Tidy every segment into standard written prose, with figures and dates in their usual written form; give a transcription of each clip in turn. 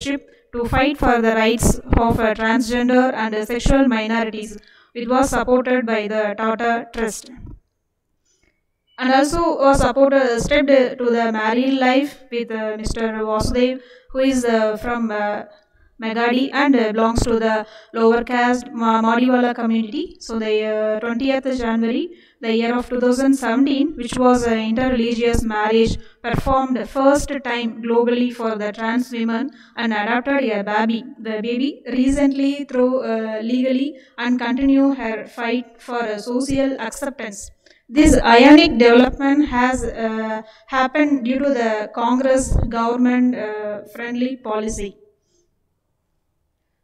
leadership to fight for the rights of transgender and sexual minorities, which was supported by the Tata Trust. And also stepped to the married life with Mr. Vasudev, who is from Magadi and belongs to the lower caste Madiwala community. So the 20th January, the year of 2017, which was an interreligious marriage, performed first time globally for the trans women and adopted a baby. The baby recently through legally and continue her fight for social acceptance. This ionic development has happened due to the Congress government friendly policy.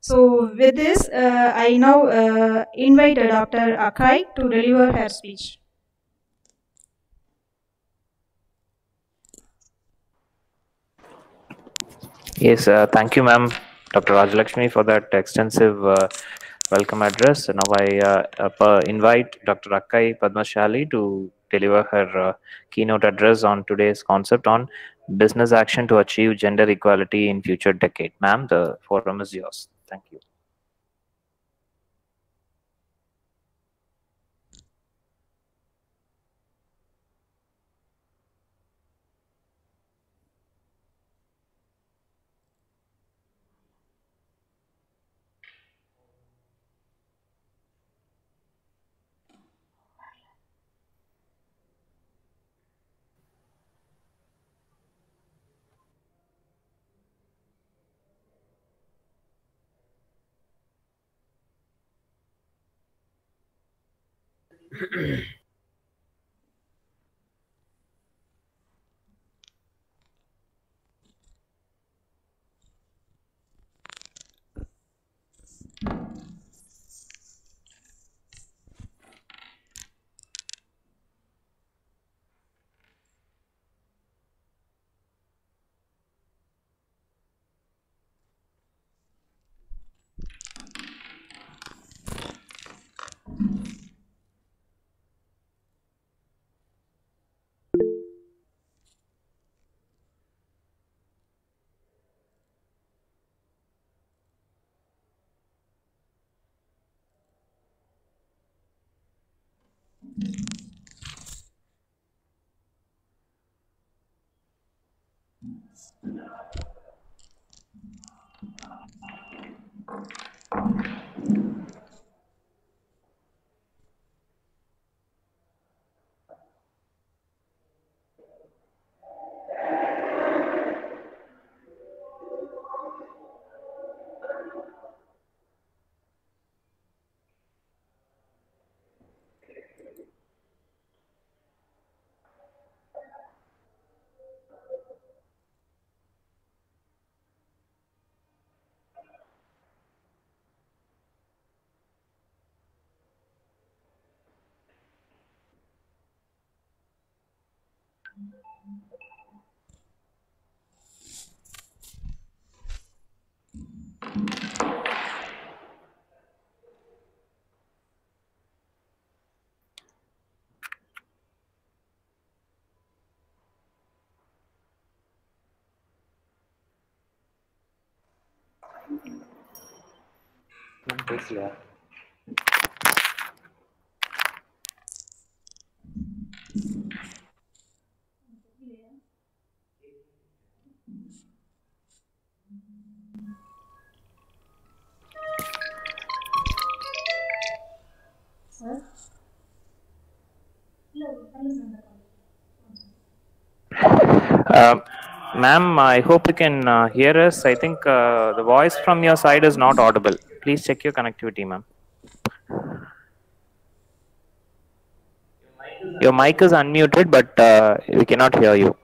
So, with this, I now invite Dr. Akkai to deliver her speech. Yes, thank you, ma'am, Dr. Rajalakshmi, for that extensive welcome address. Now I invite Dr. Akkai Pamashali to deliver her keynote address on today's concept on business action to achieve gender equality in future decade. Ma'am, the forum is yours. Thank you. Ma'am, I hope you can hear us. I think the voice from your side is not audible. Please check your connectivity, ma'am. Your mic is unmuted, but we cannot hear you.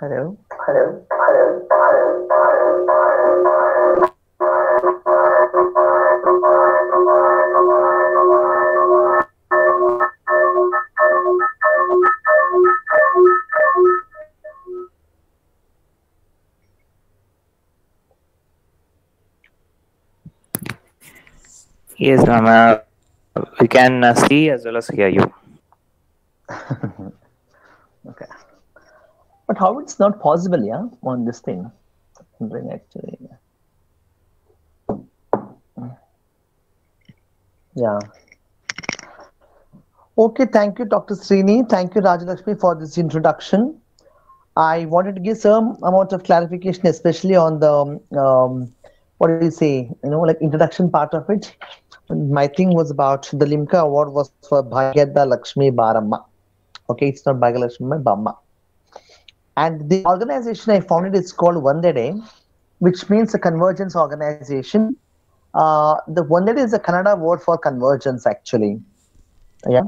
Hello. Yes, ma'am. We can see as well as hear you. Okay. But how it's not possible, yeah, on this thing? Bring actually, yeah. Okay, thank you, Dr. Srini. Thank you, Rajalakshmi, for this introduction. I wanted to give some amount of clarification, especially on the what do you say, like introduction part of it. My thing was about the Limca Award was for Bhagyada Lakshmi Baramma. Okay, it's not Bhagyalakshmi Bamma. And the organization I founded is called Vandede, which means a convergence organization. The Vandede is a Kannada word for convergence, actually. Yeah.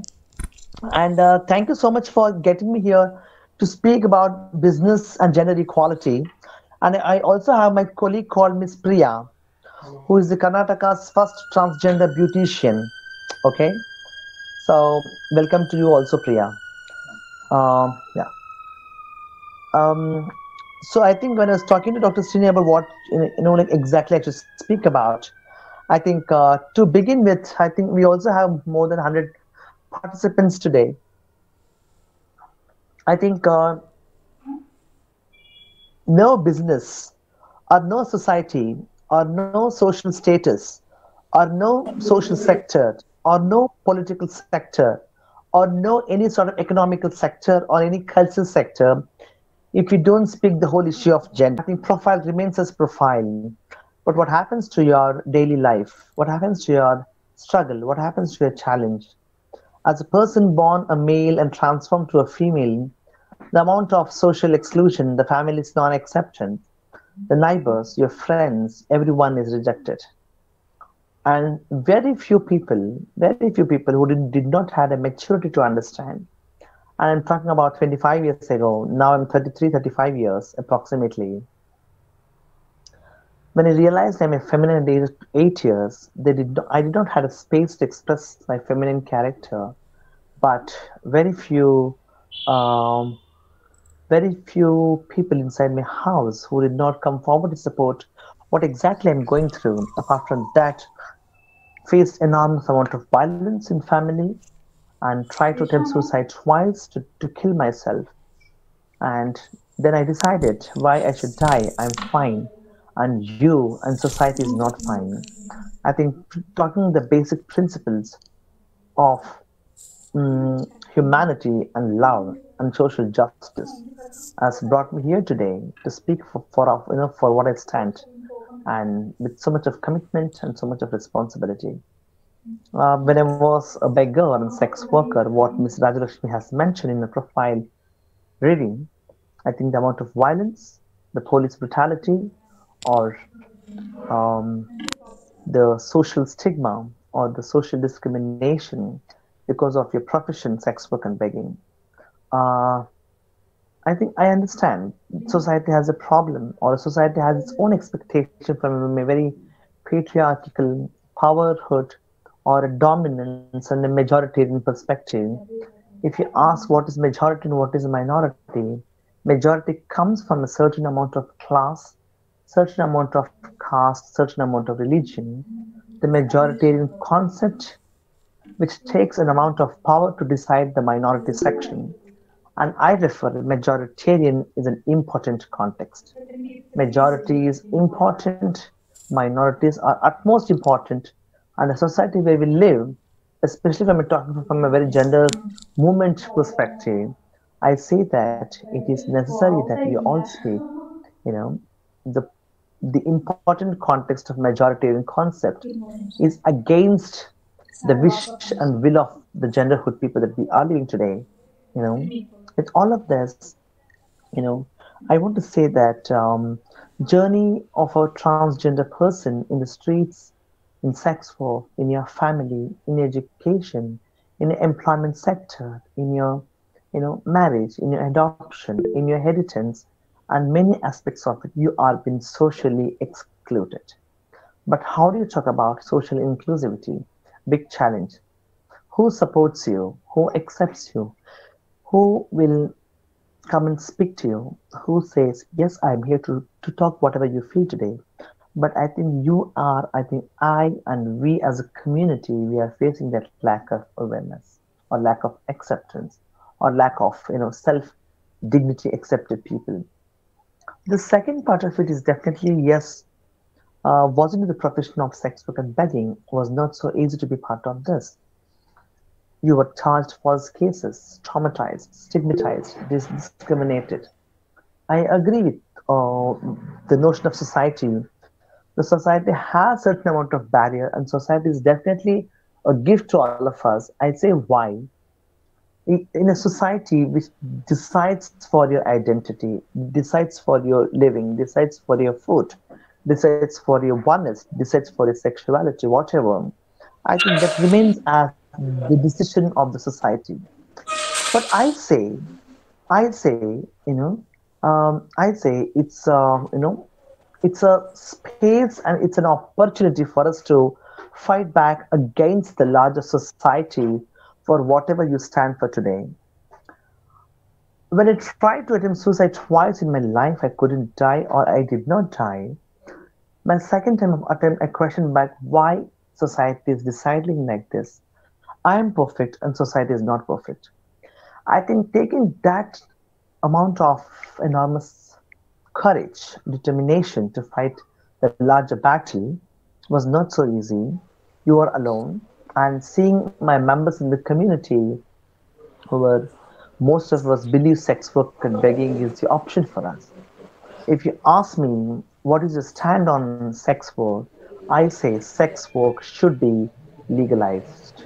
And thank you so much for getting me here to speak about business and gender equality. And I also have my colleague called Miss Priya, who is the Karnataka's first transgender beautician. Okay, so welcome to you also, Priya. Yeah. Um, so I think when I was talking to Dr. Srini about what like exactly I should speak about, I think to begin with, I think we also have more than 100 participants today. I think no business or no society or no social status or no social sector or no political sector or no any sort of economical sector or any cultural sector, if you don't speak the whole issue of gender, I think profile remains as profile. But what happens to your daily life? What happens to your struggle? What happens to your challenge? As a person born a male and transformed to a female, the amount of social exclusion, the family's non-acceptance, the neighbors, your friends, everyone is rejected. And very few people who did not have a maturity to understand. And I'm talking about 25 years ago. Now I'm 33, 35 years approximately. When I realized I'm a feminine at age of 8 years, I did not have a space to express my feminine character. But um, very few people inside my house who did not come forward to support what exactly I'm going through. Apart from that, faced enormous amount of violence in family and tried to attempt suicide twice to kill myself. And then I decided why I should die. I'm fine. And you and society is not fine. I think talking the basic principles of humanity and love and social justice has brought me here today to speak for what I stand, and with so much of commitment and so much of responsibility. When I was a beggar and sex worker, what Ms. Rajalakshmi has mentioned in the profile reading, I think the amount of violence, the police brutality, or um, the social stigma or the social discrimination because of your profession, sex work and begging. Uh, I think I understand society has a problem, or society has its own expectation from a very patriarchal powerhood or a dominance and a majoritarian perspective. If you ask what is majority and what is a minority, majority comes from a certain amount of class, certain amount of caste, certain amount of religion. The majoritarian concept, which takes an amount of power to decide the minority section. And I refer majoritarian is an important context. Majority is important, minorities are utmost important, and a society where we live, especially when we're talking from a very gender movement perspective, I say that it is necessary that we all speak, you know, the the important context of majoritarian concept is against the wish and will of the genderhood people that we are living today. You know, with all of this, I want to say that journey of a transgender person in the streets, in sex work, in your family, in education, in the employment sector, in your marriage, in your adoption, in your inheritance, and many aspects of it you are being socially excluded. But how do you talk about social inclusivity? Big challenge. Who supports you? Who accepts you? Who will come and speak to you? Who says, yes, I'm here to talk whatever you feel today. But I think I think I and we as a community, we are facing that lack of awareness or lack of acceptance or lack of, self dignity accepted people. The second part of it is definitely yes, wasn't the profession of sex work and begging was not so easy to be part of this. You were charged false cases, traumatized, stigmatized, discriminated. I agree with the notion of society. The society has certain amount of barrier, and society is definitely a gift to all of us. I say why. In a society which decides for your identity, decides for your living, decides for your food, decides for your oneness, decides for your sexuality, whatever, I think that remains as the decision of the society. But I say, I say it's a space and it's an opportunity for us to fight back against the larger society for whatever you stand for today. When I tried to attempt suicide twice in my life, I couldn't die or I did not die. My second time of attempt, I questioned back why society is deciding like this. I am perfect and society is not perfect. I think taking that amount of enormous courage, determination to fight the larger battle was not so easy. You are alone, and seeing my members in the community who were most of us believe sex work and begging is the option for us. If you ask me what is your stand on sex work, I say sex work should be legalized.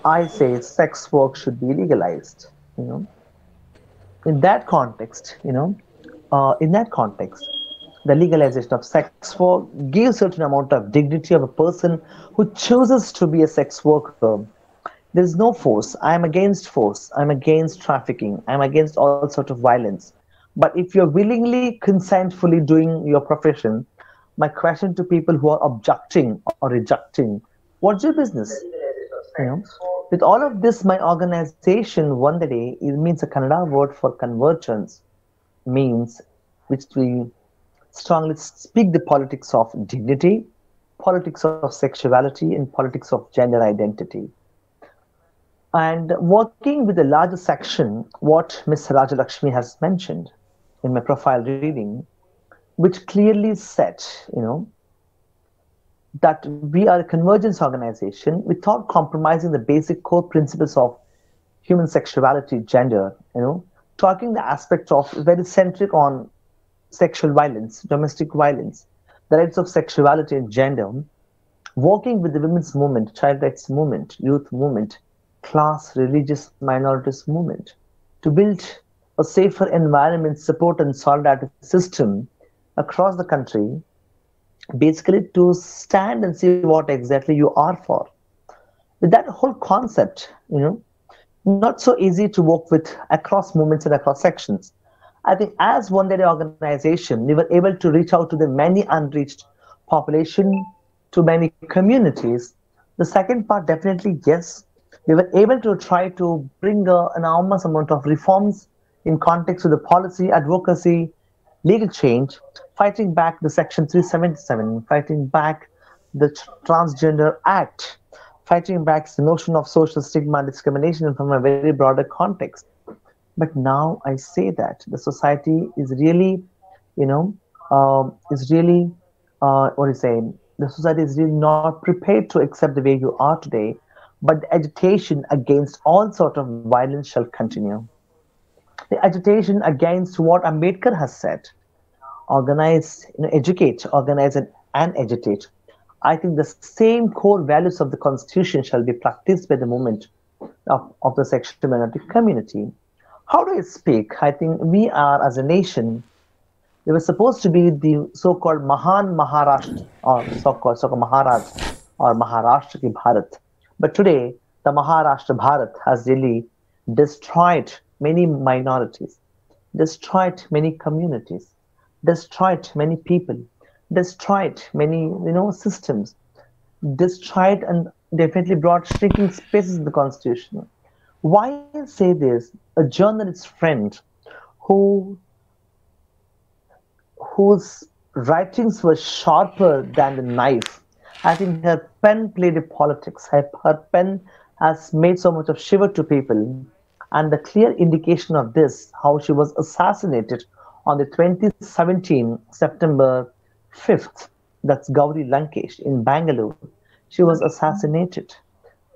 I say sex work should be legalized. You know, in that context, the legalization of sex work gives certain amount of dignity of a person who chooses to be a sex worker. There is no force. I am against force. I'm against trafficking. I'm against all sorts of violence. But if you're willingly, consentfully doing your profession, my question to people who are objecting or rejecting, what's your business? You know, with all of this, my organization, Vandade, it means a Kannada word for convergence, means which we strongly speak the politics of dignity, politics of sexuality, and politics of gender identity. And working with the larger section, what Ms. Rajalakshmi has mentioned in my profile reading, which clearly said, that we are a convergence organization without compromising the basic core principles of human sexuality, gender, talking the aspect of very centric on sexual violence, domestic violence, the rights of sexuality and gender, working with the women's movement, child rights movement, youth movement, class, religious minorities movement, to build a safer environment, support and solidarity system across the country, basically to stand and see what exactly you are for. With that whole concept, not so easy to work with across movements and across sections. I think as one day organization, we were able to reach out to the many unreached population, to many communities. The second part, definitely, yes, we were able to try to bring an enormous amount of reforms in context with the policy, advocacy, legal change, fighting back the Section 377, fighting back the Transgender Act, fighting back the notion of social stigma and discrimination from a very broader context. But now I say that the society is really, is really, what is saying? The society is really not prepared to accept the way you are today. But the agitation against all sort of violence shall continue. The agitation against what Ambedkar has said, organize, educate, organize and agitate. I think the same core values of the constitution shall be practiced by the movement of the sexual minority community. How do I speak? I think we are as a nation, we were supposed to be the so-called Mahan Maharashtra or so-called Maharaj or Maharashtra ki Bharat. But today, the Maharashtra Bharat has really destroyed many minorities. destroyed many communities, destroyed many people, destroyed many systems, destroyed and definitely brought shrinking spaces in the constitution. Why I say this? A journalist friend who whose writings were sharper than the knife. I think her pen played a politics. Her pen has made so much of shiver to people. And the clear indication of this, how she was assassinated on the 2017 September 5th, that's Gauri Lankesh in Bangalore. She was assassinated.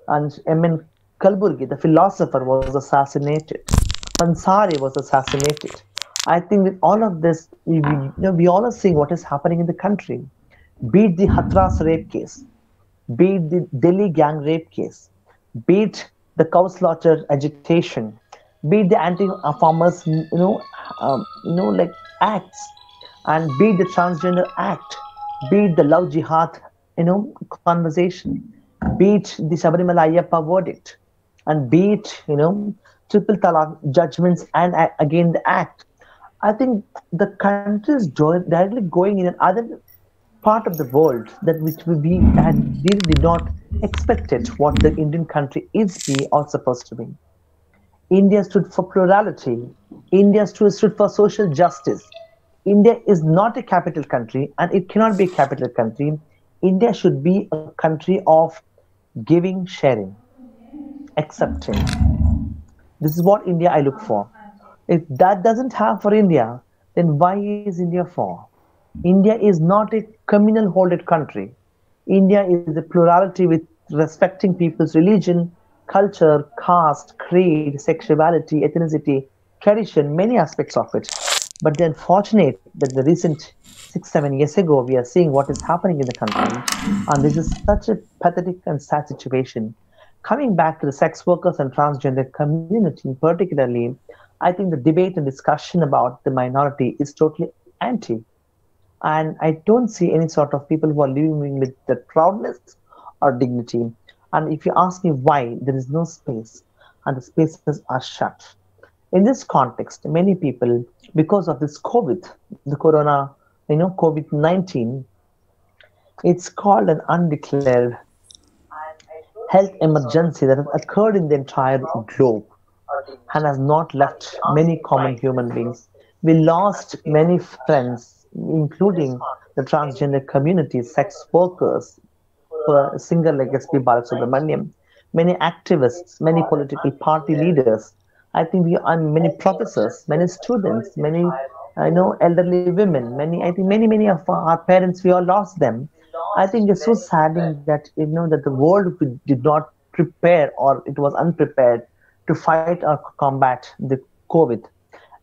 And M.N. Kalburgi, the philosopher, was assassinated. Pansari was assassinated. I think with all of this, we all are seeing what is happening in the country. Be it the Hathras rape case, be it the Delhi gang rape case, be it the cow slaughter agitation, be it the anti-farmers, like acts, and be it the transgender act, be it the love jihad, conversation, be it the Sabarimala Ayyappa verdict, and be it, triple talaq judgments and again the act. I think the country is directly going in another part of the world that which we had really did not expect it what the Indian country is be or supposed to be. India stood for plurality. India stood for social justice. India is not a capital country and it cannot be a capital country. India should be a country of giving, sharing, accepting. This is what India I look for. If that doesn't have for India, then why is India for? India is not a communal holded country. India is a plurality with respecting people's religion, culture, caste, creed, sexuality, ethnicity, tradition, many aspects of it. But the unfortunate that the recent 6, 7 years ago, we are seeing what is happening in the country, and this is such a pathetic and sad situation. Coming back to the sex workers and transgender community, particularly, I think the debate and discussion about the minority is totally anti. And I don't see any sort of people who are living with that proudness or dignity. And if you ask me why, there is no space, and the spaces are shut. In this context, many people, because of this COVID, the corona, COVID-19, it's called an undeclared health emergency that has occurred in the entire globe and has not left many common human beings. We lost many friends, including the transgender community, sex workers, for a singer like S.P. Balasubramaniam, many activists, many political party leaders. I think we are many professors, many students, many elderly women, many I think many of our parents we all lost them. I think it's so saddening that that the world did not prepare or it was unprepared to fight or combat the COVID.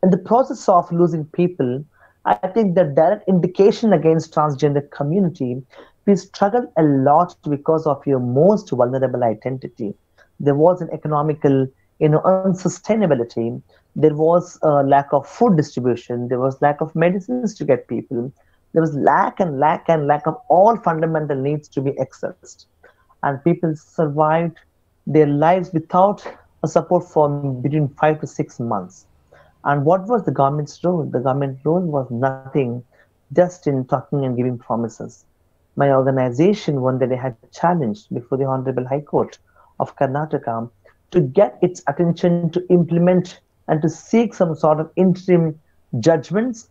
In the process of losing people, I think the direct indication against transgender community, we struggle a lot because of your most vulnerable identity. There was an economical, unsustainability. There was a lack of food distribution. There was lack of medicines to get people. There was lack of all fundamental needs to be accessed. And people survived their lives without a support for between 5 to 6 months. And what was the government's role? The government role was nothing, just in talking and giving promises. My organization one day had challenged before the Honorable High Court of Karnataka to get its attention to implement and to seek some sort of interim judgments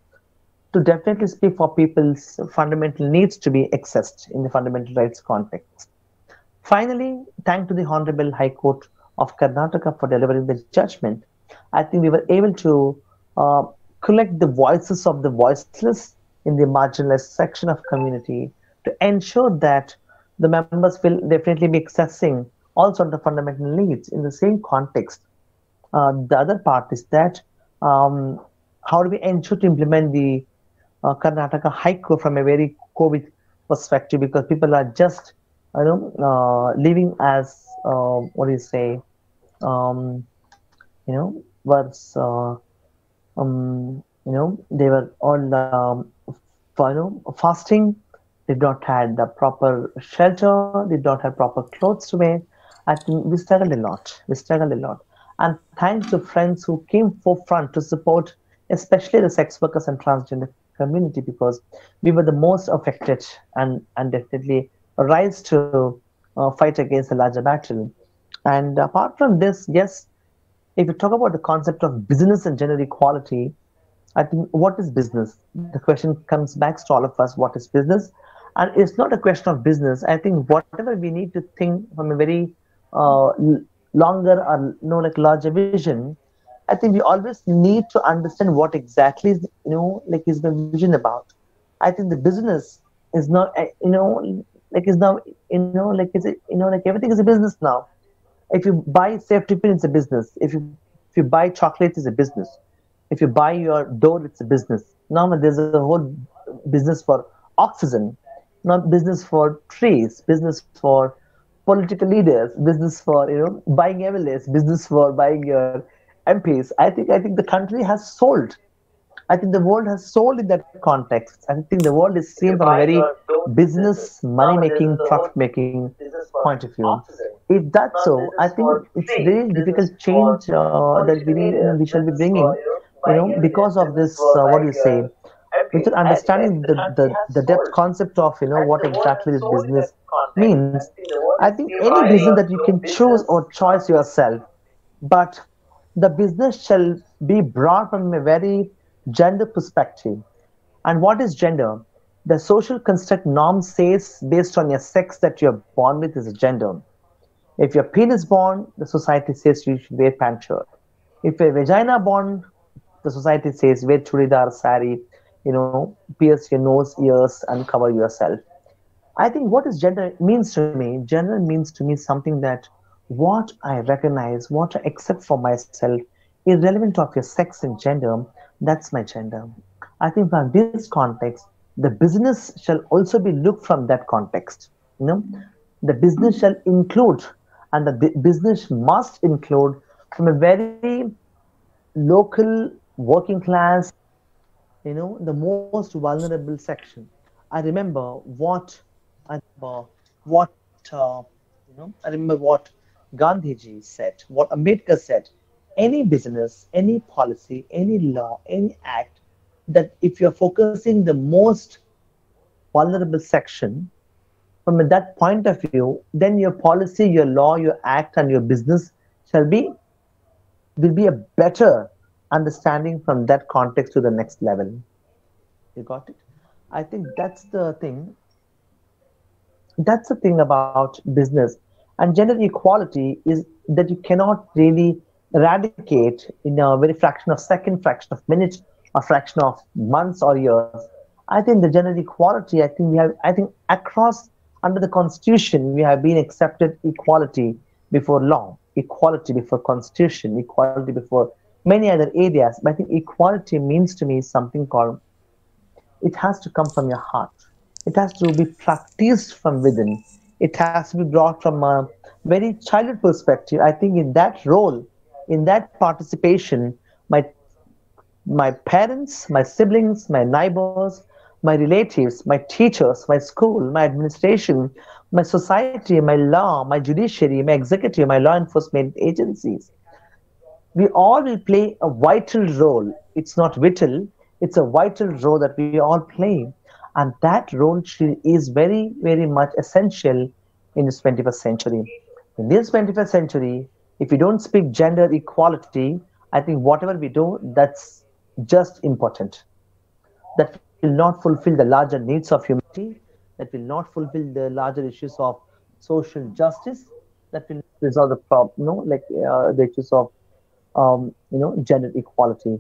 to definitely speak for people's fundamental needs to be accessed in the fundamental rights context. Finally, thanks to the Honorable High Court of Karnataka for delivering the judgment, I think we were able to collect the voices of the voiceless in the marginalized section of community to ensure that the members will definitely be accessing all sorts of fundamental needs in the same context. The other part is that how do we ensure to implement the Karnataka High Court from a very COVID perspective, because people are just living as what do you say um, was they were all fasting, did not had the proper shelter, did not have proper clothes to wear. I think we struggled a lot. We struggled a lot. And thanks to friends who came forefront to support especially the sex workers and transgender community, because we were the most affected and definitely rise to fight against a larger battle. And apart from this, yes, if you talk about the concept of business and gender equality, I think what is business? The question comes back to all of us, what is business? And it's not a question of business. I think whatever we need to think from a very longer or like larger vision, I think we always need to understand what exactly is is the vision about. I think the business is not like is now like is it like everything is a business now. If you buy safety pin, it's a business. If you buy chocolates, it's a business. If you buy your door, it's a business. Now there's a whole business for oxygen, not business for trees, business for political leaders, business for buying MLAs, business for buying your MPs. I think the country has sold. I think the world has sold in that context. I think the world is seen from a very business, money making, profit making point of view. If that's so, I think it's very difficult change that we shall be bringing, because of this. What do you say? Without understanding the depth concept of what exactly this business means, I think any business that you can choose or choice yourself, but the business shall be brought from a very gender perspective. And what is gender? The social construct norm says based on your sex that you're born with is a gender. If your penis born, the society says you should wear pant shirt. If a vagina born, the society says wear churidar, sari, pierce your nose, ears, and cover yourself. I think what is gender means to me, gender means to me something that what I recognize, what I accept for myself, irrelevant of your sex and gender, that's my gender. I think from this context, the business shall also be looked from that context. You know, the business shall include, and the business must include from a very local working class, the most vulnerable section. I remember what what I remember what Gandhiji said, what Ambedkar said. Any business, any policy, any law, any act that if you're focusing the most vulnerable section from that point of view, then your policy, your law, your act, and your business shall be will be a better understanding from that context to the next level. You got it? I think that's the thing about business. And gender equality is that you cannot really eradicate in a very fraction of second, fraction of minute, a fraction of months or years. I think the gender equality, I think across under the constitution, we have been accepted equality before law, equality before constitution, equality before many other areas. But I think equality means to me something called it has to come from your heart. It has to be practiced from within. It has to be brought from a very childhood perspective. I think in that role, in that participation, my parents, my siblings, my neighbors, my relatives, my teachers, my school, my administration, my society, my law, my judiciary, my executive, my law enforcement agencies, we all will play a vital role. It's not vital, it's a vital role that we all play. And that role is very, very much essential in this 21st century. In this 21st century, if we don't speak gender equality, I think whatever we do, that's just important. That will not fulfill the larger needs of humanity, that will not fulfill the larger issues of social justice, that will not resolve the problem, the issues of gender equality.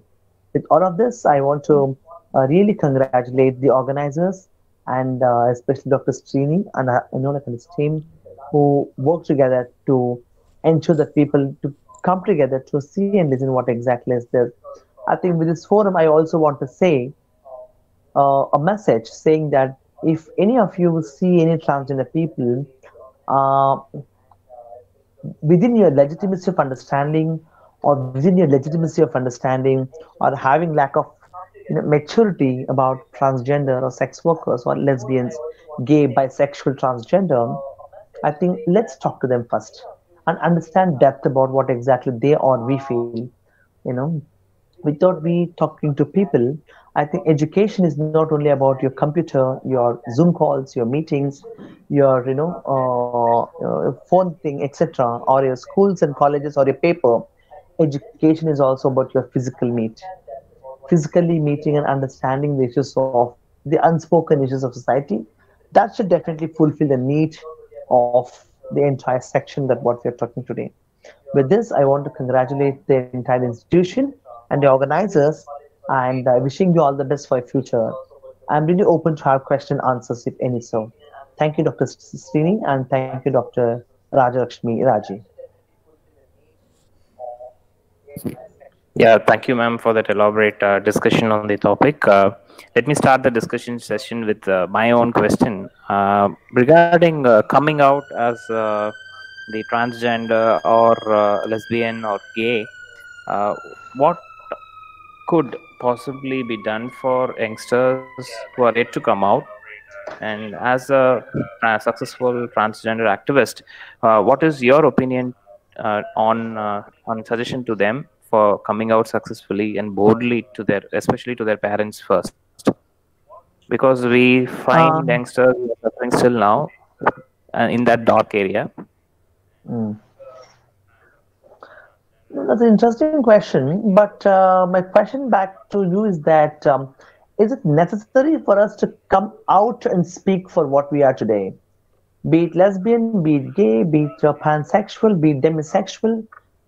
With all of this, I want to really congratulate the organizers and especially Dr. Srini and like his team who work together to ensure that people to come together to see and listen what exactly is there. I think with this forum, I also want to say a message saying that if any of you will see any transgender people, uh, within your legitimacy of understanding or within your legitimacy of understanding or having lack of maturity about transgender or sex workers or lesbians, gay, bisexual, transgender, I think let's talk to them first and understand depth about what exactly they or we feel, you know without we talking to people, I think education is not only about your computer, your Zoom calls, your meetings, your phone thing, etc., or your schools and colleges or your paper. Education is also about your physical meet, physically meeting and understanding the issues of the unspoken issues of society. That should definitely fulfill the need of the entire section that what we are talking today. With this, I want to congratulate the entire institution and the organizers, and wishing you all the best for your future. I'm really open to have question answers if any so. Thank you, Dr. Srini, and thank you, Dr. Rajalakshmi Raji. Yeah, thank you, ma'am, for that elaborate discussion on the topic. Let me start the discussion session with my own question regarding coming out as the transgender or lesbian or gay. What could possibly be done for youngsters who are yet to come out? And as a successful transgender activist, what is your opinion on suggestion to them for coming out successfully and boldly to their, especially to their parents first? Because we find Um, youngsters who are suffering still now in that dark area. mm. That's an interesting question, but my question back to you is that is it necessary for us to come out and speak for what we are today? Be it lesbian, be it gay, be it pansexual, be it demisexual,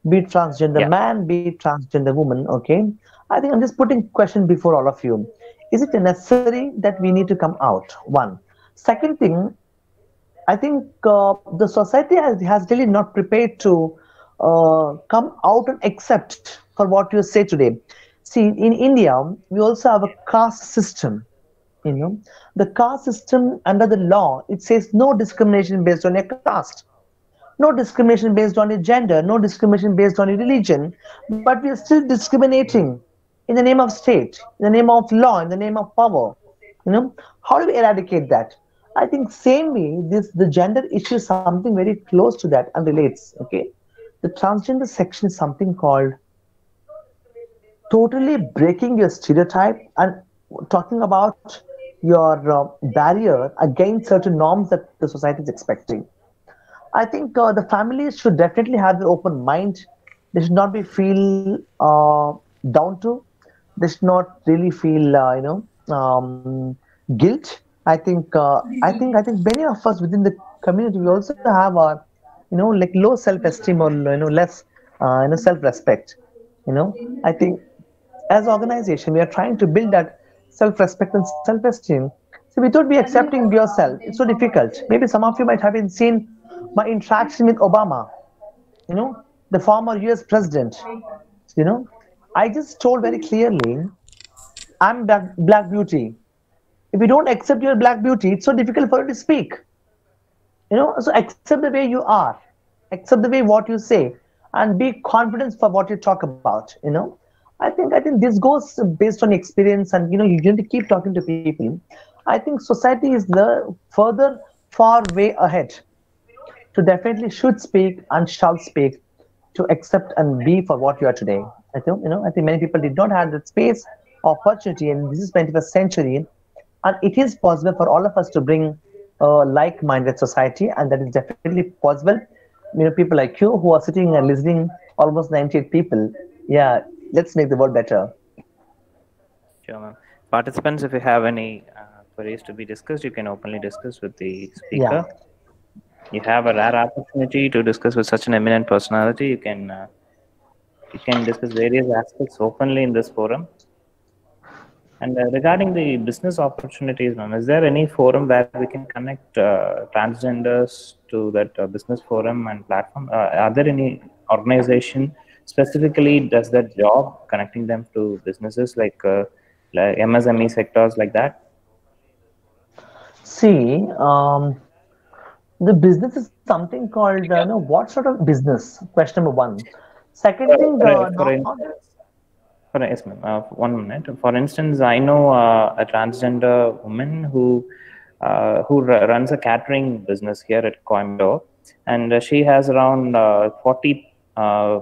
be it transgender Yeah. man, be it transgender woman. Okay, I think I'm just putting question before all of you. Is it necessary that we need to come out? One. Second thing, I think the society has really not prepared to come out and accept for what you say today. See, in India, we also have a caste system. You know, the caste system under the law, it says no discrimination based on your caste, no discrimination based on your gender, no discrimination based on your religion, but we are still discriminating in the name of state, in the name of law, in the name of power. How do we eradicate that? I think same way this the gender issue is something very close to that and relates. Okay, the transgender section is something called totally breaking your stereotype and talking about your barrier against certain norms that the society is expecting. I think the families should definitely have the open mind. They should not be feel down to. They should not really feel guilt. I think many of us within the community we also have our like low self-esteem or less self-respect. I think as organization we are trying to build that self-respect and self-esteem. So without be accepting yourself, it's so difficult. Maybe some of you might have been seen my interaction with Obama, the former US president. you know I just told very clearly, I'm black beauty. If you don't accept your black beauty, it's so difficult for you to speak. So accept the way you are, accept the way what you say, and be confident for what you talk about. I think this goes based on experience, and you need to keep talking to people. I think society is the further far way ahead to definitely should speak and shall speak to accept and be for what you are today. I think many people did not have that space, opportunity, and this is 21st century, and it is possible for all of us to bring a like-minded society, and that is definitely possible. People like you who are sitting and listening, almost 98 people. Yeah, let's make the world better. Sure, ma'am. Participants, if you have any queries to be discussed, you can openly discuss with the Yeah. speaker. You have a rare opportunity to discuss with such an eminent personality. You can discuss various aspects openly in this forum. And regarding the business opportunities, ma'am, is there any forum where we can connect transgenders to that business forum and platform? Are there any organization specifically does that job connecting them to businesses like MSME sectors like that? See, the business is something called, what sort of business? Question number one. Second thing, For not instance, yes, ma'am. 1 minute. For instance, I know a transgender woman who runs a catering business here at Coimbatore, and she has around 40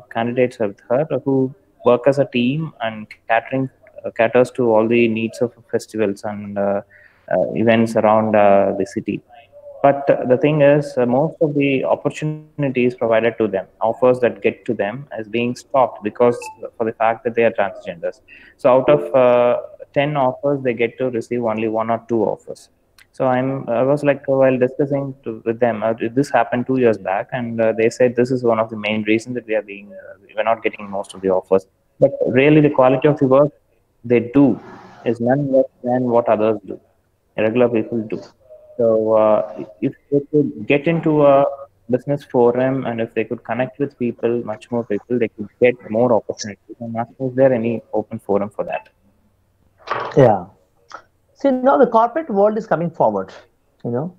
candidates with her who work as a team and caters to all the needs of festivals and events around the city. But the thing is, most of the opportunities provided to them, offers that get to them, is being stopped because for the fact that they are transgenders. So out of 10 offers, they get to receive only one or two offers. So I was like, while discussing with them, this happened 2 years back, and they said this is one of the main reasons that we're not getting most of the offers. But really, the quality of the work they do is none less than what others do, regular people do. So if they could get into a business forum and if they could connect with people, much more people, they could get more opportunities. And not is there any open forum for that? Yeah. See, now the corporate world is coming forward, you know,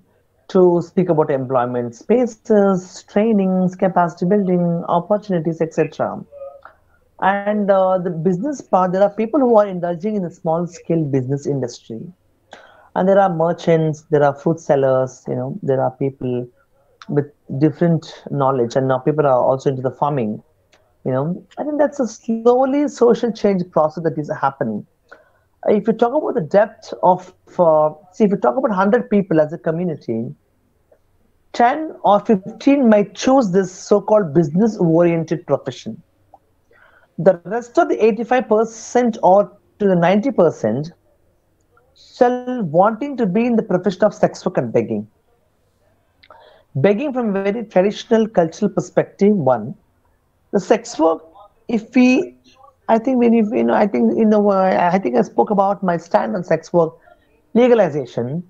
to speak about employment spaces, trainings, capacity building, opportunities, etc. And the business part, there are people who are indulging in the small scale business industry. And there are merchants, there are fruit sellers, there are people with different knowledge. And now people are also into the farming. I think that's a slowly social change process that is happening. If you talk about the depth of, see, if you talk about 100 people as a community, 10 or 15 might choose this so-called business-oriented profession. The rest of the 85% or to the 90% shall wanting to be in the profession of sex work and begging. Begging from a very traditional cultural perspective, one, the sex work, if we, I think when if, I think I think I spoke about my stand on sex work legalization.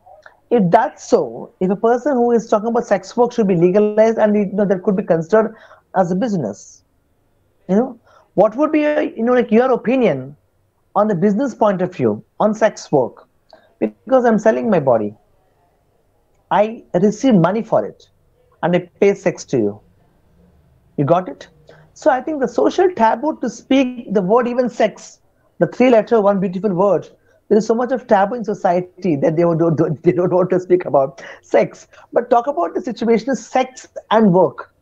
If that's so, if a person who is talking about sex work should be legalized and that could be considered as a business, what would be like your opinion on the business point of view on sex work? Because I'm selling my body, I receive money for it, and I pay sex to you. You got it? So I think the social taboo to speak the word even sex, the three-letter, one beautiful word. There is so much of taboo in society that they don't want to speak about sex. But talk about the situation of sex and work.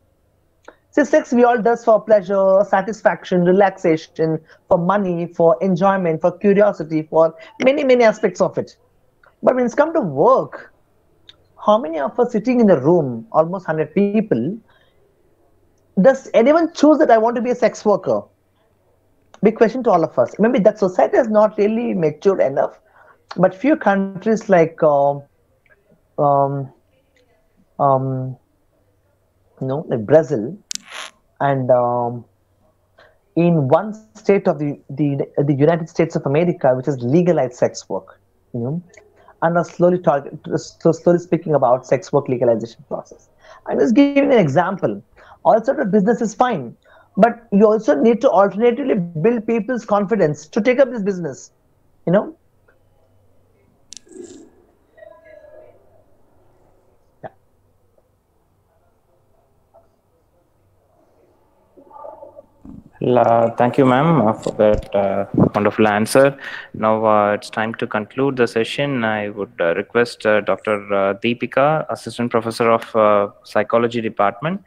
See, sex we all does for pleasure, satisfaction, relaxation, for money, for enjoyment, for curiosity, for many aspects of it. But when it's come to work, how many of us sitting in a room, almost 100 people, does anyone choose that I want to be a sex worker? Big question to all of us. Maybe that society is not really matured enough, but few countries um, um, like Brazil, and in one state of the United States of America, which has legalized sex work, and are slowly speaking about sex work legalization process. I'm just giving an example. All sort of business is fine, but you also need to alternatively build people's confidence to take up this business. You know. Yeah. Thank you, ma'am, for that wonderful answer. Now it's time to conclude the session. I would request Dr. Deepika, Assistant Professor of Psychology Department,